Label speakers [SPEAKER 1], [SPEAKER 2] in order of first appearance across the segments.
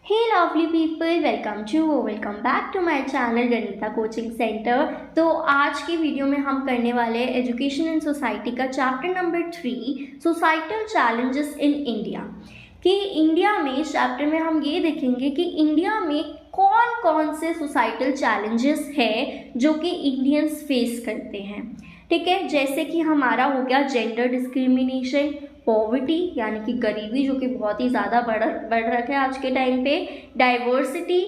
[SPEAKER 1] Hey lovely people, welcome back to my channel Ganita coaching centre. तो आज की video में हम करने वाले हैं एजुकेशन इन सोसाइटी का chapter number 3 societal challenges in India. कि इंडिया में इस चैप्टर में हम ये देखेंगे कि इंडिया में कौन कौन से सोसाइटल चैलेंजेस है जो कि इंडियंस फेस करते हैं। ठीक है, जैसे कि हमारा हो गया जेंडर डिस्क्रिमिनेशन, पॉवर्टी यानी कि गरीबी जो कि बहुत ही ज़्यादा बढ़ रखा है आज के टाइम पे, diversity,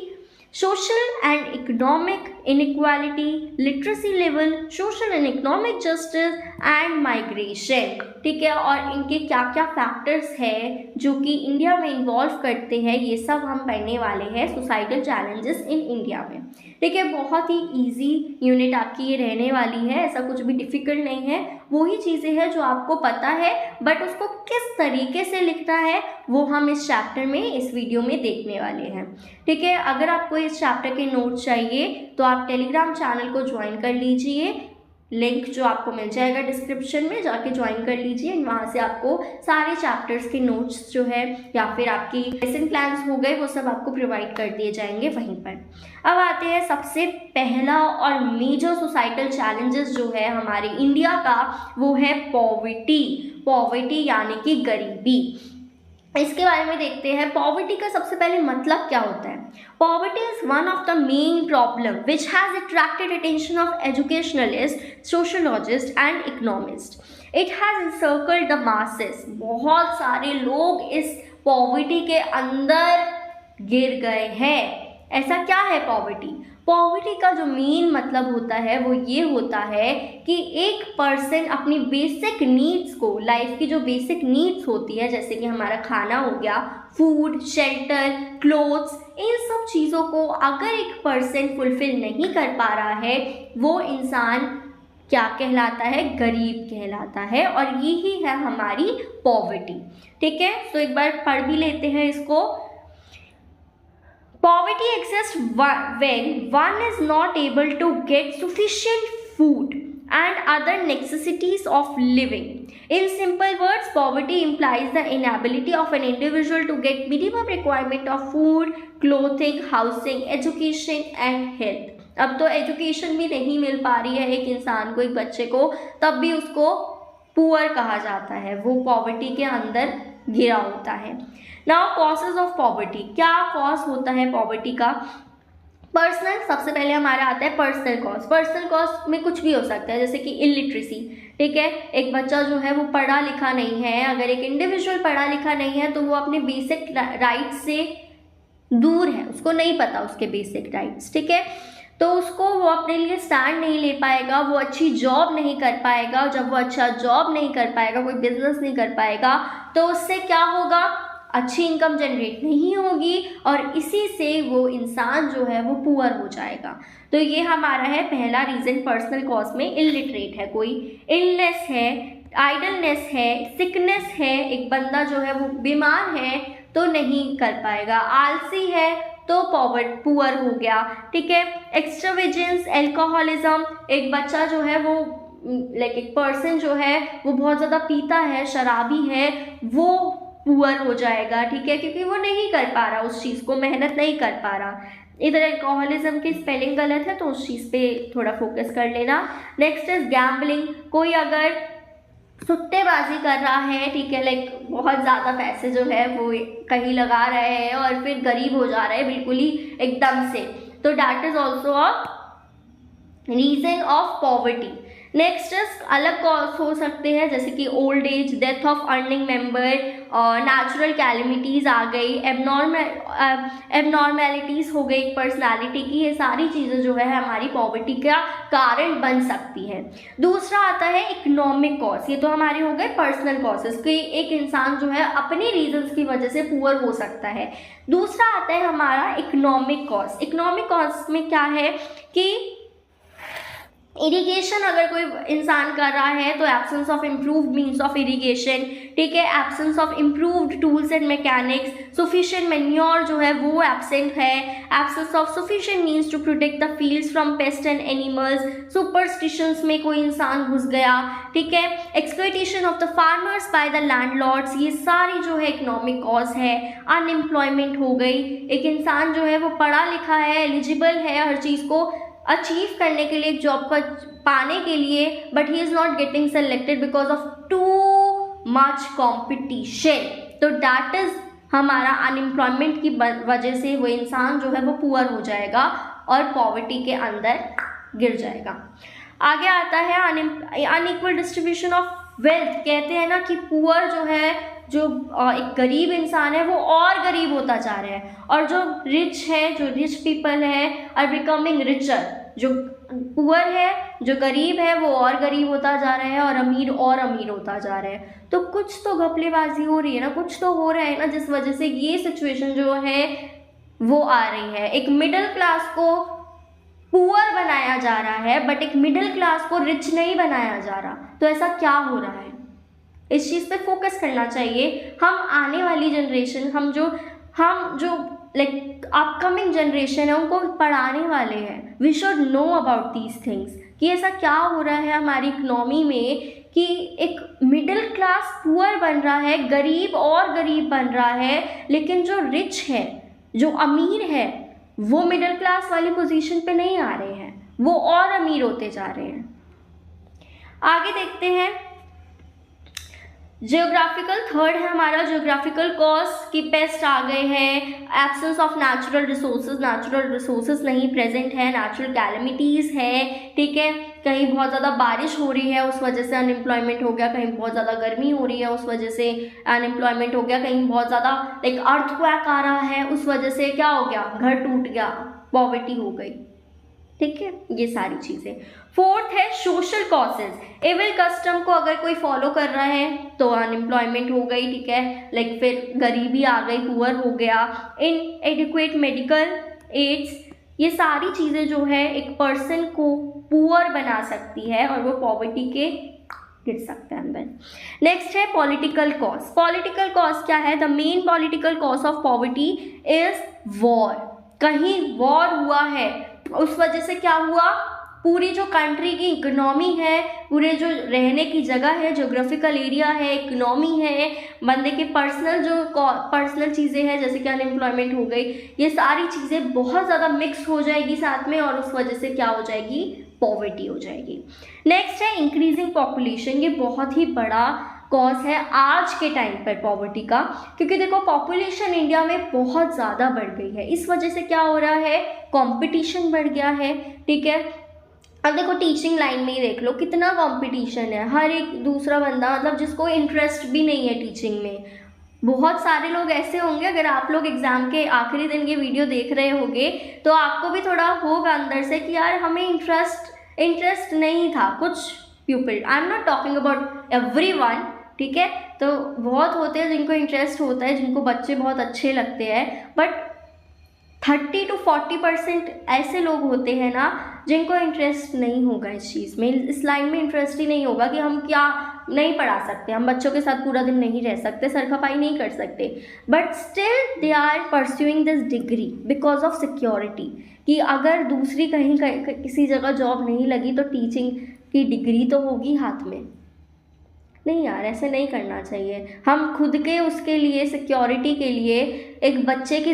[SPEAKER 1] social and economic inequality, literacy level, social and economic justice and migration. ठीक है, और इनके क्या क्या फैक्टर्स हैं जो कि इंडिया में इन्वॉल्व करते हैं, ये सब हम पढ़ने वाले हैं सोसाइटल चैलेंजेस इन इंडिया में। ठीक है, बहुत ही इजी यूनिट आपकी ये रहने वाली है, ऐसा कुछ भी डिफिकल्ट नहीं है। वही चीज़ें हैं जो आपको पता है, बट उसको किस तरीके से लिखना है वो हम इस चैप्टर में, इस वीडियो में देखने वाले हैं। ठीक है, अगर आपको इस चैप्टर के नोट्स चाहिए तो आप टेलीग्राम चैनल को ज्वाइन कर लीजिए, लिंक जो आपको मिल जाएगा डिस्क्रिप्शन में, जाके ज्वाइन कर लीजिए। वहाँ से आपको सारे चैप्टर्स के नोट्स जो है या फिर आपकी लेसन प्लान्स हो गए वो सब आपको प्रोवाइड कर दिए जाएंगे वहीं पर। अब आते हैं सबसे पहला और मेजर सोसाइटल चैलेंजेस जो है हमारे इंडिया का, वो है पॉवर्टी यानी कि गरीबी। इसके बारे में देखते हैं। पॉवर्टी का सबसे पहले मतलब क्या होता है। Poverty is one of the main problem which has attracted attention of educationalist, sociologist and economist. It has इंसर्कल्ड the masses. बहुत सारे लोग इस पॉवर्टी के अंदर गिर गए हैं। ऐसा क्या है पॉवर्टी? पॉवर्टी का जो मेन मतलब होता है वो ये होता है कि एक पर्सन अपनी बेसिक नीड्स को, लाइफ की जो बेसिक नीड्स होती है, जैसे कि हमारा खाना हो गया, फूड, शेल्टर, क्लोथ्स, इन सब चीज़ों को अगर एक पर्सन फुलफिल नहीं कर पा रहा है, वो इंसान क्या कहलाता है? गरीब कहलाता है। और यही है हमारी पॉवर्टी। ठीक है, तो एक बार पढ़ भी लेते हैं इसको। Poverty exists when one is not able to get sufficient food and other necessities of living. In simple words, poverty implies the inability of an individual to get minimum requirement of food, clothing, housing, education and health. अब तो education भी नहीं मिल पा रही है एक इंसान को, एक बच्चे को, तब भी उसको पुअर कहा जाता है, वो पॉवर्टी के अंदर घिरा होता है। नाउ कॉजेज ऑफ पॉवर्टी, क्या कॉज होता है पॉवर्टी का? पर्सनल, सबसे पहले हमारा आता है पर्सनल कॉज। पर्सनल कॉज में कुछ भी हो सकता है, जैसे कि इलिटरेसी। ठीक है, एक बच्चा जो है वो पढ़ा लिखा नहीं है, अगर एक इंडिविजुअल पढ़ा लिखा नहीं है तो वो अपने बेसिक राइट से दूर है, उसको नहीं पता उसके बेसिक राइट्स। ठीक है, तो उसको वो अपने लिए स्टैंड नहीं ले पाएगा, वो अच्छी जॉब नहीं कर पाएगा। जब वो अच्छा जॉब नहीं कर पाएगा, कोई बिजनेस नहीं कर पाएगा, तो उससे क्या होगा? अच्छी इनकम जनरेट नहीं होगी और इसी से वो इंसान जो है वो पुअर हो जाएगा। तो ये हमारा है पहला रीज़न पर्सनल कॉज में। इलिटरेट है कोई, इलनेस है, आइडलनेस है, सिकनेस है, एक बंदा जो है वो बीमार है तो नहीं कर पाएगा, आलसी है तो पुअर हो गया। ठीक है, एक्स्ट्रावेजेंस, एल्कोहलिज्म, एक बच्चा जो है वो एक पर्सन जो है वो बहुत ज़्यादा पीता है, शराबी है, वो पुअर हो जाएगा। ठीक है, क्योंकि वो नहीं कर पा रहा उस चीज़ को, मेहनत नहीं कर पा रहा। इधर एल्कोहलिज्म की स्पेलिंग गलत है तो उस चीज़ पे थोड़ा फोकस कर लेना। नेक्स्ट इज गैम्बलिंग, कोई अगर सट्टेबाजी कर रहा है, ठीक है, बहुत ज़्यादा पैसे जो है वो कहीं लगा रहे हैं और फिर गरीब हो जा रहे हैं बिल्कुल ही एकदम से, तो that is also a reason of poverty. Next is अलग कॉज हो सकते हैं, जैसे कि old age, death of earning member, natural calamities आ गई, एबनॉर्मेलिटीज़ हो गई पर्सनालिटी की। ये सारी चीज़ें जो है हमारी पॉवर्टी का कारण बन सकती है। दूसरा आता है इकोनॉमिक कॉज। ये तो हमारे हो गए पर्सनल कॉजेज कि एक इंसान जो है अपनी रीजंस की वजह से पुअर हो सकता है। दूसरा आता है हमारा इकोनॉमिक कॉज। इकोनॉमिक कॉज में क्या है कि इरिगेशन अगर कोई इंसान कर रहा है तो absence of improved means of irrigation, ठीक है, absence of improved tools and mechanics, sufficient manure जो है वो एब्सेंट है, absence of sufficient means to protect the fields from pest and animals, superstitions में कोई इंसान घुस गया, ठीक है, exploitation of the farmers by the landlords, ये सारी जो है इकोनॉमिक कॉज है। अनएम्प्लॉयमेंट हो गई, एक इंसान जो है वो पढ़ा लिखा है, एलिजिबल है हर चीज़ को अचीव करने के लिए, जॉब को पाने के लिए, but he is not getting selected because of too much competition, तो दैट इज़ हमारा अनएम्प्लॉयमेंट की वजह से वो इंसान जो है वो पुअर हो जाएगा और पॉवर्टी के अंदर गिर जाएगा। आगे आता है अनइक्वल डिस्ट्रीब्यूशन ऑफ वेल्थ। कहते हैं ना कि पुअर जो है, जो एक गरीब इंसान है वो और गरीब होता जा रहा है, और जो रिच है, जो रिच पीपल है आर बिकमिंग रिचर। जो पुअर है, जो गरीब है, वो और गरीब होता जा रहा है, और अमीर होता जा रहा है। तो कुछ तो घपलेबाजी हो रही है ना, कुछ तो हो रहा है ना, जिस वजह से ये सिचुएशन जो है वो आ रही है। एक मिडिल क्लास को पुअर बनाया जा रहा है, बट एक मिडिल क्लास को रिच नहीं बनाया जा रहा। तो ऐसा क्या हो रहा है, इस चीज़ पे फोकस करना चाहिए। हम आने वाली जनरेशन, हम जो लाइक अपकमिंग जनरेशन है, उनको पढ़ाने वाले हैं। We should know about these things कि ऐसा क्या हो रहा है हमारी इकनॉमी में कि एक मिडिल क्लास पुअर बन रहा है, गरीब और गरीब बन रहा है, लेकिन जो रिच है, जो अमीर है, वो मिडिल क्लास वाली पोजीशन पे नहीं आ रहे हैं, वो और अमीर होते जा रहे हैं। आगे देखते हैं जियोग्राफिकल। थर्ड है हमारा जियोग्राफिकल कॉज की पेस्ट आ गए हैं, एब्सेंस ऑफ नेचुरल रिसोर्सेज नहीं प्रेजेंट है, नेचुरल कैलेमिटीज़ है, ठीक है, कहीं बहुत ज़्यादा बारिश हो रही है उस वजह से अनएम्प्लॉयमेंट हो गया, कहीं बहुत ज़्यादा गर्मी हो रही है उस वजह से अनएम्प्लॉयमेंट हो गया, कहीं बहुत ज़्यादा लाइक अर्थक्वेक आ रहा है उस वजह से क्या हो गया, घर टूट गया, पॉवर्टी हो गई, ठीक है, ये सारी चीज़ें। फोर्थ है सोशल कॉजेज। एविल कस्टम को अगर कोई फॉलो कर रहा है तो अनएम्प्लॉयमेंट हो गई, ठीक है, लाइक फिर गरीबी आ गई, पुअर हो गया, इनएडिक्वेट मेडिकल एड्स, ये सारी चीज़ें जो है एक पर्सन को पुअर बना सकती है और वो पॉवर्टी के गिर सकते हैं अंदर। नेक्स्ट है पॉलिटिकल कॉज। पॉलिटिकल कॉज क्या है? The main political cause of poverty is war. कहीं वॉर हुआ है, उस वजह से क्या हुआ, पूरी जो कंट्री की इकोनॉमी है, पूरे जो रहने की जगह है, जोग्राफिकल एरिया है, इकोनॉमी है, बंदे के पर्सनल चीज़ें हैं जैसे कि अनएम्प्लॉयमेंट हो गई, ये सारी चीज़ें बहुत ज़्यादा मिक्स हो जाएगी साथ में और उस वजह से क्या हो जाएगी, पॉवर्टी हो जाएगी। नेक्स्ट है इंक्रीजिंग पॉपुलेशन। ये बहुत ही बड़ा कॉज है आज के टाइम पर पॉवर्टी का, क्योंकि देखो पॉपुलेशन इंडिया में बहुत ज़्यादा बढ़ गई है। इस वजह से क्या हो रहा है, कंपटीशन बढ़ गया है, ठीक है। अब देखो टीचिंग लाइन में ही देख लो कितना कंपटीशन है, हर एक दूसरा बंदा, मतलब जिसको इंटरेस्ट भी नहीं है टीचिंग में। बहुत सारे लोग ऐसे होंगे, अगर आप लोग एग्ज़ाम के आखिरी दिन ये वीडियो देख रहे होंगे तो आपको भी थोड़ा होगा अंदर से कि यार हमें इंटरेस्ट नहीं था कुछ people, I am not talking about everyone, ठीक है। तो बहुत होते हैं जिनको इंटरेस्ट होता है, जिनको बच्चे बहुत अच्छे लगते हैं, बट 30 to 40% ऐसे लोग होते हैं ना जिनको इंटरेस्ट नहीं होगा इस चीज़ में, इस लाइन में इंटरेस्ट ही नहीं होगा कि हम क्या नहीं पढ़ा सकते, हम बच्चों के साथ पूरा दिन नहीं रह सकते, सर खपाई नहीं कर सकते, but still they are pursuing this degree because of security, कि अगर दूसरी कहीं किसी जगह जॉब नहीं लगी तो टीचिंग की डिग्री तो होगी हाथ में। नहीं यार, ऐसे नहीं करना चाहिए। हम खुद के उसके लिए, सिक्योरिटी के लिए एक बच्चे की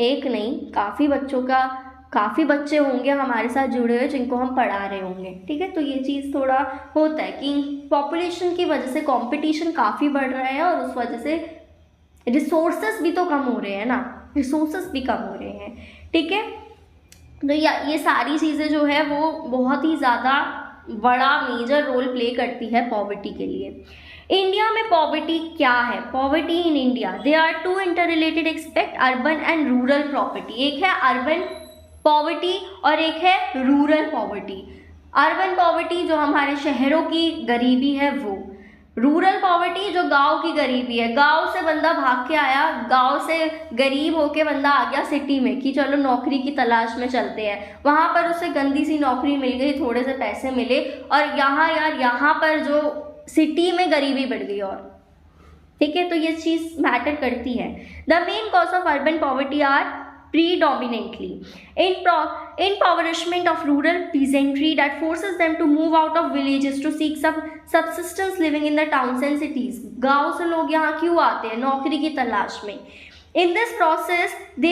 [SPEAKER 1] एक नहीं, काफ़ी बच्चे होंगे हमारे साथ जुड़े हुए जिनको हम पढ़ा रहे होंगे, ठीक है। तो ये चीज़ थोड़ा होता है कि पॉपुलेशन की वजह से कंपटीशन काफ़ी बढ़ रहा है और उस वजह से रिसोर्सेस भी तो कम हो रहे हैं ना, रिसोर्सेस भी कम हो रहे हैं, ठीक है। तो ये सारी चीज़ें जो है वो बहुत ही ज़्यादा बड़ा मेजर रोल प्ले करती है पॉवर्टी के लिए। इंडिया में पॉवर्टी क्या है? Poverty in India, they are two inter related aspect, urban and rural property. एक है अर्बन पॉवर्टी और एक है रूरल पॉवर्टी। अर्बन पॉवर्टी जो हमारे शहरों की गरीबी है वो, रूरल पॉवर्टी जो गांव की गरीबी है, गांव से बंदा भाग के आया, गांव से गरीब होके बंदा आ गया सिटी में कि चलो नौकरी की तलाश में चलते हैं, वहां पर उसे गंदी सी नौकरी मिल गई, थोड़े से पैसे मिले, और यहाँ पर जो सिटी में गरीबी बढ़ गई। और ठीक है, तो ये चीज मैटर करती है। The main cause of urban poverty are predominantly impoverishment of rural peasantry that forces them to move out of villages to seek subsistence living in the towns and cities। गांव से लोग यहाँ क्यों आते हैं? नौकरी की तलाश में। In this process they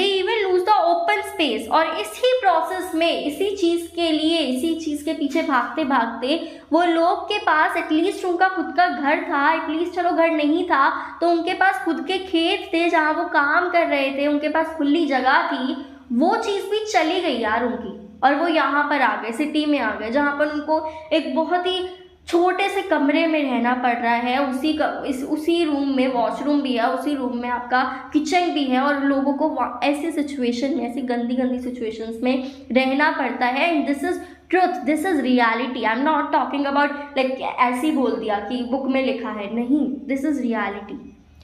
[SPEAKER 1] even lose the open space। और इसी प्रोसेस में, इसी चीज़ के लिए, इसी चीज़ के पीछे भागते भागते वो लोग के पास एटलीस्ट उनका खुद का घर था, एटलीस्ट चलो घर नहीं था तो उनके पास खुद के खेत थे जहाँ वो काम कर रहे थे, उनके पास खुली जगह थी, वो चीज़ भी चली गई यार उनकी, और वो यहाँ पर आ गए, सिटी में आ गए, जहाँ पर उनको एक बहुत ही छोटे से कमरे में रहना पड़ रहा है। उसी रूम में वॉशरूम भी है, उसी रूम में आपका किचन भी है, और लोगों को ऐसी सिचुएशन में, ऐसी गंदी गंदी सिचुएशंस में रहना पड़ता है। And this is truth, this is reality. I am not talking about like ऐसे ही बोल दिया कि बुक में लिखा है, नहीं, दिस इज रियलिटी।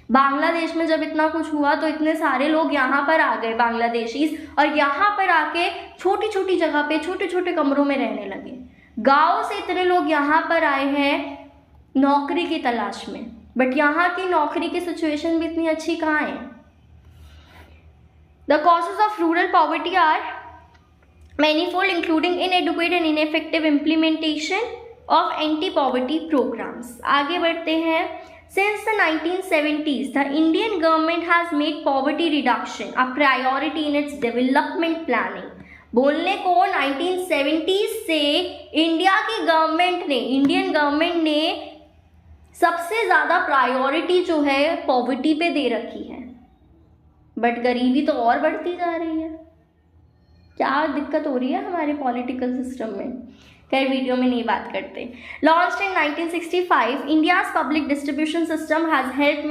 [SPEAKER 1] बांग्लादेश में जब इतना कुछ हुआ तो इतने सारे लोग यहाँ पर आ गए बांग्लादेशीज, और यहाँ पर आके छोटी छोटी जगह पे छोटे छोटे कमरों में रहने लगे। गांव से इतने लोग यहाँ पर आए हैं नौकरी की तलाश में, बट यहाँ की नौकरी की सिचुएशन भी इतनी अच्छी कहाँ है। The causes of rural poverty are manifold, including inadequate and ineffective implementation of anti poverty programmes. आगे बढ़ते हैं। Since the 1970s, the Indian government has made poverty reduction a priority in its development planning। बोलने को 1970s से Indian government ने सबसे ज़्यादा priority जो है पॉवर्टी पे दे रखी है, बट गरीबी तो और बढ़ती जा रही है। क्या दिक्कत हो रही है हमारे पॉलिटिकल सिस्टम में? कई वीडियो में नहीं बात करते। Launched in 1965, India's public distribution system has help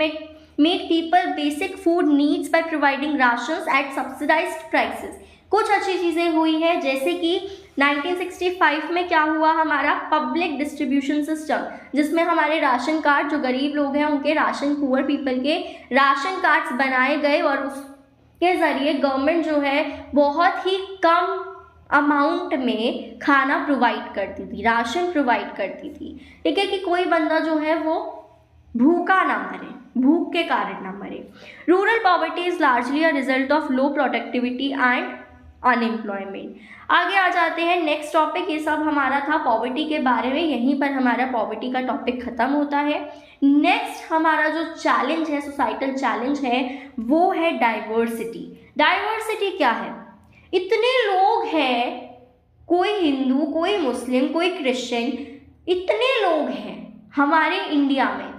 [SPEAKER 1] made people basic food needs by providing rations at subsidised prices. कुछ अच्छी चीज़ें हुई हैं, जैसे कि 1965 में क्या हुआ, हमारा पब्लिक डिस्ट्रीब्यूशन सिस्टम, जिसमें हमारे राशन कार्ड, जो गरीब लोग हैं उनके राशन, पुअर पीपल के राशन कार्ड्स बनाए गए, और उसके ज़रिए गवर्नमेंट जो है बहुत ही कम अमाउंट में खाना प्रोवाइड करती थी, राशन प्रोवाइड करती थी। ठीक है, कि कोई बंदा जो है वो भूखा ना मरे, भूख के कारण ना मरे। Rural poverty is largely a result of low productivity and unemployment. आगे आ जाते हैं नेक्स्ट टॉपिक। ये सब हमारा था पॉवर्टी के बारे में, यहीं पर हमारा पॉवर्टी का टॉपिक खत्म होता है। नेक्स्ट हमारा जो चैलेंज है, सोसाइटल चैलेंज है, वो है डाइवर्सिटी। डाइवर्सिटी क्या है? इतने लोग हैं, कोई हिंदू, कोई मुस्लिम, कोई क्रिश्चियन, इतने लोग हैं हमारे इंडिया में,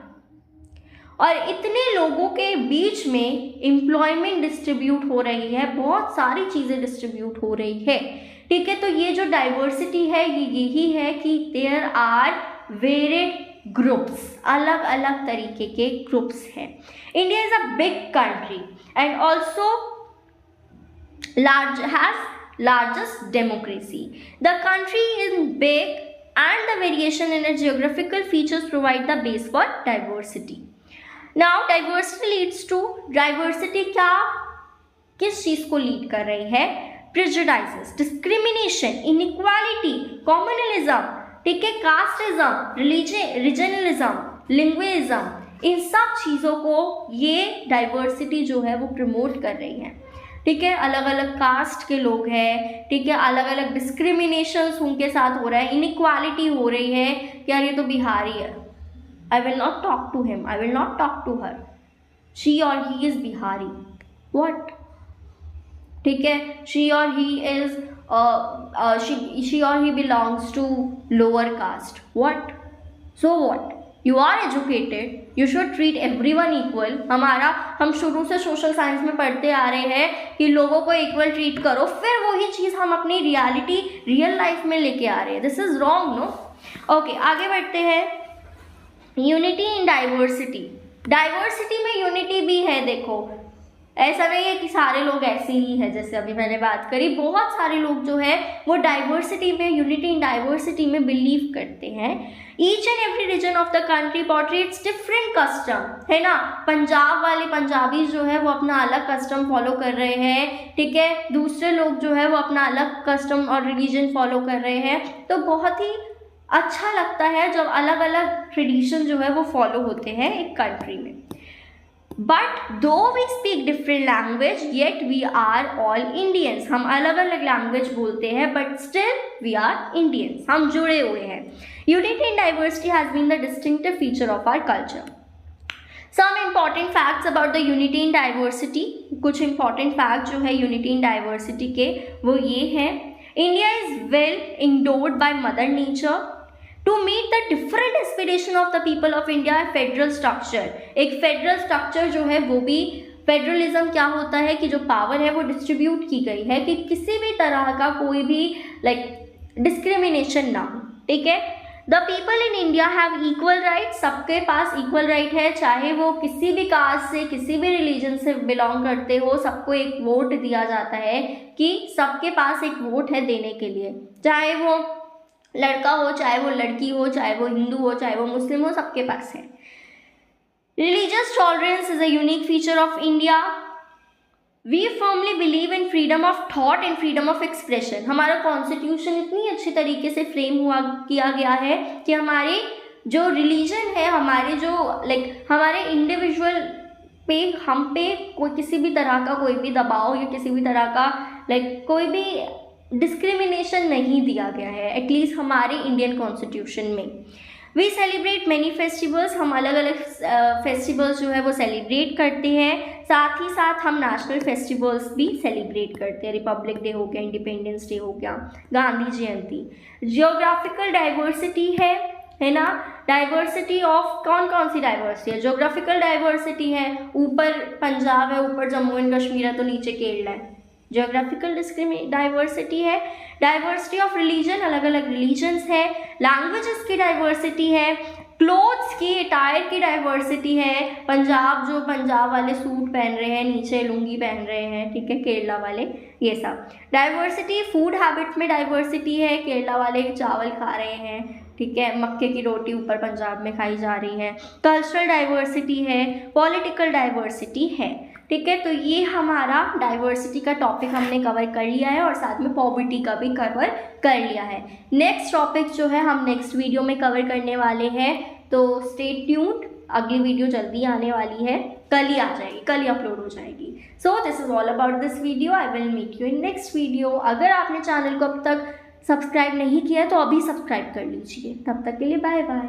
[SPEAKER 1] और इतने लोगों के बीच में एम्प्लॉयमेंट डिस्ट्रीब्यूट हो रही है, बहुत सारी चीज़ें डिस्ट्रीब्यूट हो रही है। ठीक है, तो ये जो डाइवर्सिटी है ये यही है कि देयर आर वेरिड ग्रुप्स, अलग अलग तरीके के ग्रुप्स हैं। India is a big country and also has largest democracy. The country is big and the variation in its geographical features provide the base for diversity. Now diversity leads to diversity क्या किस चीज़ को lead कर रही है? Prejudices, discrimination, inequality, communalism, ठीक है, casteism, regionalism, linguism, इन सब चीज़ों को ये डाइवर्सिटी जो है वो प्रमोट कर रही है। ठीक है, अलग अलग कास्ट के लोग हैं, ठीक है, अलग अलग डिस्क्रिमिनेशंस उनके साथ हो रहा है, इनइक्वालिटी हो रही है कि यार ये तो बिहारी है, I will not talk to him, I will not talk to her, she or he is Bihari, what? ठीक है, she or he is she or he belongs to lower caste, what? So what? You are educated, you should treat everyone equal. हम शुरू से social science में पढ़ते आ रहे हैं कि लोगों को इक्वल ट्रीट करो, फिर वही चीज़ हम अपनी रियलिटी, रियल लाइफ में लेके आ रहे हैं। This is wrong, no? Okay, आगे बढ़ते हैं। Unity in diversity. डाइवर्सिटी में यूनिटी भी है। देखो, ऐसा नहीं है कि सारे लोग ऐसे ही हैं, जैसे अभी मैंने बात करी, बहुत सारे लोग जो है वो डाइवर्सिटी में, यूनिटी इन डाइवर्सिटी में बिलीव करते हैं। Each and every region of the country portraits different custom, है ना। पंजाब वाले पंजाबी जो है वो अपना अलग कस्टम फॉलो कर रहे हैं, ठीक है, दूसरे लोग जो है वो अपना अलग कस्टम और रिलीजन फॉलो कर रहे हैं। तो बहुत ही अच्छा लगता है जब अलग अलग ट्रेडिशन जो है वो फॉलो होते हैं एक कंट्री में। But though we speak different language yet we are all Indians, हम अलग अलग लैंग्वेज बोलते हैं but still we are Indians, हम जुड़े हुए हैं। Unity in diversity has been the distinctive feature of our culture. Some important facts about the unity in diversity, कुछ इंपॉर्टेंट फैक्ट जो है यूनिटी इन डाइवर्सिटी के वो ये हैं। India is well endowed by mother nature to meet the different aspiration of the people of India. Federal structure, एक federal structure जो है वो भी, फेडरलिज्म क्या होता है कि जो पावर है वो डिस्ट्रीब्यूट की गई है कि किसी भी तरह का कोई भी डिस्क्रिमिनेशन ना हो, ठीक है। The people in India have equal right, सबके पास इक्वल राइट है, चाहे वो किसी भी कास्ट से, किसी भी रिलीजन से बिलोंग करते हो, सबको एक वोट दिया जाता है कि सबके पास एक वोट है देने के लिए, चाहे वो लड़का हो, चाहे वो लड़की हो, चाहे वो हिंदू हो, चाहे वो मुस्लिम हो, सबके पास है। Religious tolerance is a unique feature of India. We firmly believe in freedom of thought and freedom of expression. हमारा कॉन्स्टिट्यूशन इतनी अच्छी तरीके से फ्रेम किया गया है कि हमारे जो रिलीजन है, हमारे जो हमारे इंडिविजुअल पे, हम पे कोई किसी भी तरह का कोई भी दबाव या किसी भी तरह का कोई भी डिस्क्रिमिनेशन नहीं दिया गया है, एटलीस्ट हमारे इंडियन कॉन्स्टिट्यूशन में। वी सेलिब्रेट मैनी फेस्टिवल्स, हम अलग अलग फेस्टिवल्स जो है वो सेलिब्रेट करते हैं, साथ ही साथ हम नेशनल फेस्टिवल्स भी सेलिब्रेट करते हैं। रिपब्लिक डे हो गया, इंडिपेंडेंस डे हो गया, गांधी जयंती। जियोग्राफिकल डाइवर्सिटी है ना, डाइवर्सिटी ऑफ कौन सी डाइवर्सिटी है, जोग्राफिकल डाइवर्सिटी है, ऊपर पंजाब है, ऊपर जम्मू एंड कश्मीर है, तो नीचे केरला है, जियोग्राफिकल डाइवर्सिटी है। डाइवर्सिटी ऑफ रिलीजन, अलग अलग रिलीजन्स है। लैंग्वेजेस की डाइवर्सिटी है। क्लोथ्स की, अटायर की डाइवर्सिटी है, पंजाब वाले सूट पहन रहे हैं, नीचे लुंगी पहन रहे हैं, ठीक है, केरला वाले, ये सब डाइवर्सिटी। फूड हैबिट्स में डाइवर्सिटी है, केरला वाले चावल खा रहे हैं, ठीक है, मक्के की रोटी ऊपर पंजाब में खाई जा रही है। कल्चरल डाइवर्सिटी है, पॉलिटिकल डाइवर्सिटी है, ठीक है। तो ये हमारा डाइवर्सिटी का टॉपिक हमने कवर कर लिया है और साथ में पॉवर्टी का भी कवर कर लिया है। नेक्स्ट टॉपिक जो है हम नेक्स्ट वीडियो में कवर करने वाले हैं, तो स्टे ट्यून्ड, अगली वीडियो जल्दी आने वाली है, कल ही आ जाएगी, कल ही अपलोड हो जाएगी। So this is all about this video, I will meet you in next video. अगर आपने चैनल को अब तक सब्सक्राइब नहीं किया है तो अभी सब्सक्राइब कर लीजिए। तब तक के लिए बाय बाय।